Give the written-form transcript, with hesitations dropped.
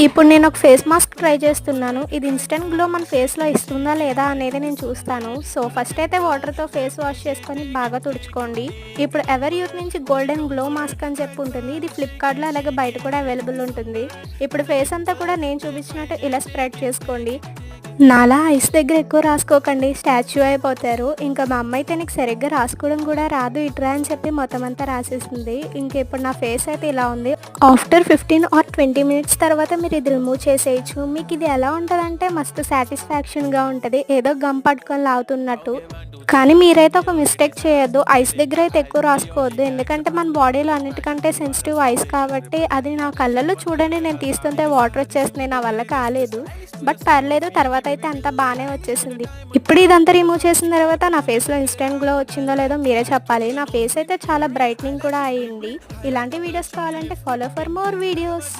ఇప్పుడు నేను ఒక ఫేస్ మాస్క్ ట్రై చేస్తున్నాను. ఇది ఇన్‌స్టంట్ గ్లో మన ఫేస్‌లో ఇస్తుందా లేదా అనేది నేను చూస్తాను. సో, ఫస్ట్ అయితే వాటర్‌తో ఫేస్ వాష్ చేసుకొని బాగా తుడుచుకోండి. ఇప్పుడు ఎవర్ యూత్ నుంచి గోల్డెన్ గ్లో మాస్క్ అని చెప్పి ఉంటుంది. ఇది ఫ్లిప్‌కార్ట్‌లో అలాగే బయట కూడా అవైలబుల్ ఉంటుంది. ఇప్పుడు ఫేస్ అంతా కూడా నేను చూపించినట్టు ఇలా స్ప్రెడ్ చేసుకోండి. నాలా ఐస్ దగ్గర ఎక్కువ రాసుకోకండి, స్టాచ్యూ అయిపోతారు. ఇంకా మా అమ్మ అయితే నీకు సరిగ్గా రాసుకోవడం కూడా రాదు ఇట్రా అని చెప్పి మొత్తం అంతా రాసేసింది. ఇంక ఇప్పుడు నా ఫేస్ అయితే ఇలా ఉంది. ఆఫ్టర్ 15 ఆర్ 20 మినిట్స్ తర్వాత మీరు ఇది రిమూవ్ చేసేయచ్చు. మీకు ఇది ఎలా ఉంటుందంటే మస్తు సాటిస్ఫాక్షన్గా ఉంటుంది, ఏదో గమ్ పట్టుకొని లాగుతున్నట్టు. కానీ మీరైతే ఒక మిస్టేక్ చేయొద్దు, ఐస్ దగ్గర అయితే ఎక్కువ రాసుకోవద్దు. ఎందుకంటే మన బాడీలో అన్నిటికంటే సెన్సిటివ్ ఐస్ కాబట్టి. అది నా కళ్ళల్లో చూడండి, నేను తీస్తుంటే వాటర్ వచ్చేస్తున్నాయి, నా వల్ల కాలేదు. బట్ పర్లేదు, తర్వాత అయితే అంతా బాగానే వచ్చేసింది. ఇప్పుడు ఇదంతా రిమూవ్ చేసిన తర్వాత నా ఫేస్లో ఇన్స్టెంట్ గ్లో వచ్చిందో లేదో మీరే చెప్పాలి. నా ఫేస్ అయితే చాలా బ్రైట్నింగ్ కూడా అయ్యింది. ఇలాంటి వీడియోస్ కావాలంటే ఫాలో ఫర్ మోర్ వీడియోస్.